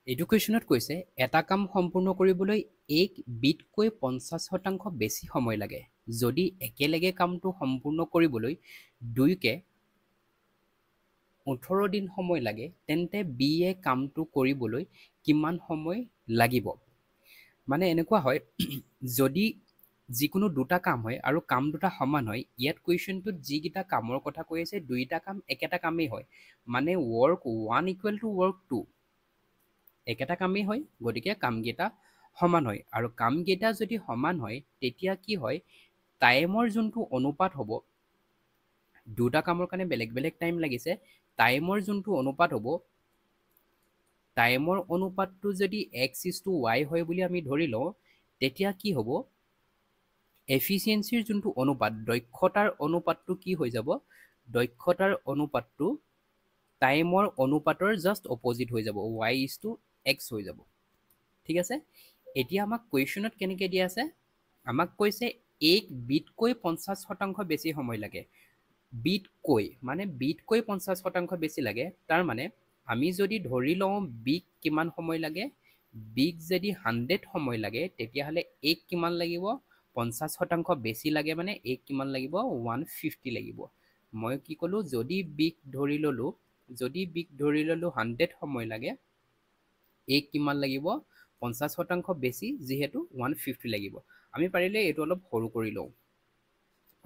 এডুকেশ্যনত কৈছে এটা কাম সম্পূৰ্ণ কৰিবলৈ 1 বিটকৈ 50% বেছি সময় লাগে যদি একেলগে কামটো সম্পূৰ্ণ কৰিবলৈ 2কে 18 দিন সময় লাগে তেন্তে বিয়ে কামটো কৰিবলৈ কিমান সময় লাগিব মানে এনেকুৱা হয় যদি যিকোনো দুটা কাম হয় আৰু কাম দুটা সমান হয় ইয়াত কুৱেশ্যনটোত যিকেইটা কামৰ কথা কৈ আছে দুইটা কাম একেটা কামেই হয় মানে ৱৰ্ক 1 ইকুৱেল টু ৱৰ্ক 2 একেটা কামেই হয় গতিকে কামকেইটা সমান হয় আৰু কামকেইটা যদি সমান হয় তেতিয়া কি হয় টাইমৰ যোনটো অনুপাত হ'ব দুটা কামৰ কাৰণে বেলেগ বেলেগ টাইম লাগিছে টাইমৰ যোনটো অনুপাত হ'ব টাইমৰ অনুপাতটো যদি x:y হয় বুলি আমি ধৰি লওঁ তেতিয়া কি হ'ব এফিচিয়েঞ্চিৰ যোনটো অনুপাত দক্ষতাৰ অনুপাতটো কি হৈ যাব দক্ষতাৰ অনুপাতটো টাইমৰ অনুপাতৰ জাষ্ট অপজিট হৈ যাব y:x হৈ যাব ঠিক আছে এতিয়া আমাক কুৱেশ্যনত কেনেকৈ দিয়া আছে আমাক কৈছে 1 বিটকৈ 50% বেছি সময় লাগে বিটকৈ মানে বিটকৈ 50% বেছি লাগে তাৰ মানে আমি যদি ধৰি লওঁ বিক কিমান সময় লাগে বিক যদি 100 সময় লাগে তেতিয়াহ'লে 1 কিমান লাগিব 50% বেছি লাগে মানে 1 কিমান লাগিব 150 লাগিব মই কি ক'লো যদি বিক ধৰি ল'লো 100 সময় লাগে 1 কিমান লাগিব 50% বেছি যিহেতু 150 লাগিব আমি পাৰিলে এইটো অলপ সৰু কৰি লওঁ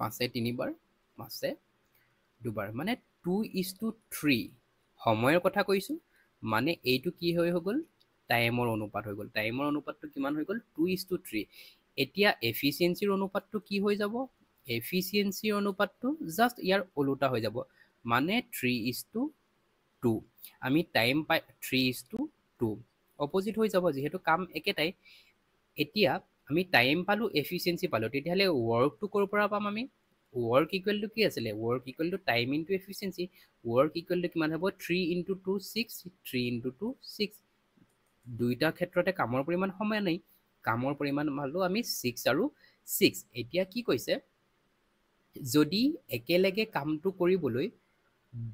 5 তিনিবাৰ 5 দুবাৰ মানে 2:3 সময়ৰ কথা কৈছোঁ মানে এইটো কি হৈ গ'ল টাইমৰ অনুপাত হৈ গ'ল টাইমৰ অনুপাতটো কিমান হৈ গ'ল 2:3 এতিয়া এফিচিয়েঞ্চিৰ অনুপাতটো কি হৈ যাব এফিচিয়েঞ্চিৰ অনুপাতটো জাষ্ট ইয়াৰ ওলোটা হৈ যাব মানে 3:2 আমি টাইম পাই 3:2 অপজিট হৈ যাব যিহেতু কাম একেটাই এতিয়া আমি টাইম পালোঁ এফিচিয়েঞ্চি পালোঁ তেতিয়াহ'লে ৱৰ্কটো ক'ৰ পৰা পাম আমি ৱৰ্ক ইকুৱেল টু কি আছিলে work equal to time into efficiency work equal to কিমান হ'ব 3:2 6 3:2 6 দুইটা ক্ষেত্ৰতে কামৰ পৰিমাণ সমানেই কামৰ পৰিমাণ পালোঁ আমি 6 আৰু 6 এতিয়া কি কৈছে যদি একেলগে কামটো কৰিবলৈ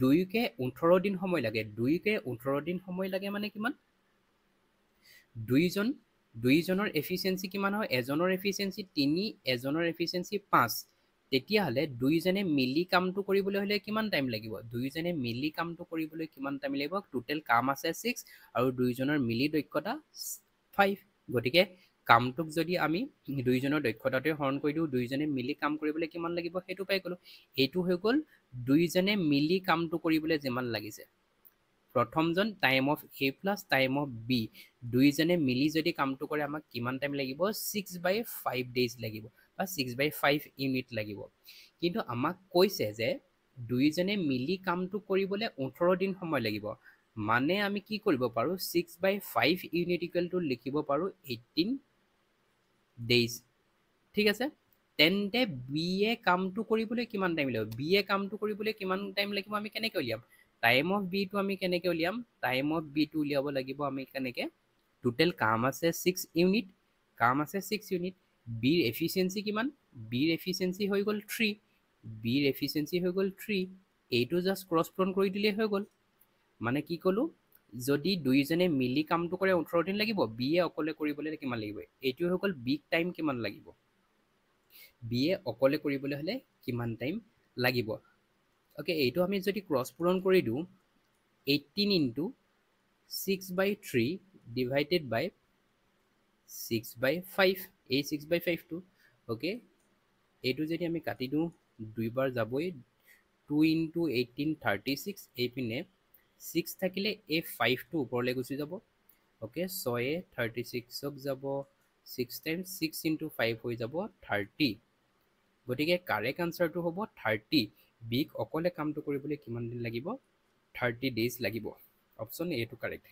2কে 18 দিন সময় লাগে 2কে 18 দিন সময় লাগে মানে কিমান দুইজনৰ এফিচিয়েঞ্চি কিমান হয় এজনৰ এফিচিয়েঞ্চি 3 এজনৰ এফিচিয়েঞ্চি 5 তেতিয়াহ'লে দুইজনে মিলি কামটো কৰিবলৈ হ'লে কিমান টাইম লাগিব দুইজনে মিলি কামটো কৰিবলৈ কিমান টাইম লাগিব টোটেল কাম আছে 6 আৰু দুইজনৰ মিলি দক্ষতা 5 গতিকে কামটোক যদি আমি দুইজনৰ দক্ষতাতে হৰণ কৰি দিওঁ দুইজনে মিলি কাম কৰিবলৈ কিমান লাগিব সেইটো পাই গ'লো এইটো হৈ গ'ল দুইজনে মিলি কামটো কৰিবলৈ যিমান লাগিছে প্ৰথমজন time of A plus time of B দুইজনে মিলি যদি কামটো কৰে আমাক কিমান টাইম লাগিব 6/5 ডেইজ লাগিব বা 6/5 ইউনিট লাগিব কিন্তু আমাক কৈছে যে দুইজনে মিলি কামটো কৰিবলৈ 18 দিন সময় লাগিব মানে আমি কি কৰিব পাৰোঁ 6/5 ইউনিট ইকুৱেল টু লিখিব পাৰোঁ 18 ডেইজ ঠিক আছে তেন্তে বি এ কামটো কৰিবলৈ কিমান টাইম লাগিব বি এ কামটো কৰিবলৈ কিমান টাইম লাগিব আমি কেনেকৈ উলিয়াম টাইম অফ বিটো আমি কেনেকৈ উলিয়াম টাইম অফ বিটো উলিয়াব লাগিব আমি কেনেকৈ টোটেল কাম আছে 6 ইউনিট কাম আছে 6 ইউনিট বিৰ এফিচিয়েঞ্চি কিমান বিৰ এফিচিয়েঞ্চি হৈ গ'ল 3 বিৰ এফিচিয়েঞ্চি হৈ গ'ল 3 এইটো জাষ্ট ক্ৰছ পূৰণ কৰি দিলেই হৈ গ'ল মানে কি ক'লোঁ যদি দুইজনে মিলি কামটো কৰে 18 দিন লাগিব বি এ অকলে কৰিবলৈ কিমান লাগিব এইটো হৈ গ'ল বিগ টাইম কিমান লাগিব বি এ অকলে কৰিবলৈ হ'লে কিমান টাইম লাগিব অ'কে এইটো আমি যদি ক্ৰছ পূৰণ কৰি দিওঁ 18 ইনটু 6/3 ডিভাইডেড বাই 6/5 এই 6/5টো অ'কে এইটো যদি আমি কাটি দিওঁ দুইবাৰ যাবই 2 ইনটু 18 36 এইপিনে 6 থাকিলে এই 5টো ওপৰলৈ গুচি যাব অ'কে 6 36ক যাব 6 টাইমছ 6 ইনটু 5 হৈ যাব 30 গতিকে কাৰেক্ট আনচাৰটো হ'ব 30 বিক অকলে কামটো কৰিবলৈ কিমান দিন লাগিব 30 ডেইজ লাগিব অপশ্যন এটো কাৰেক্ট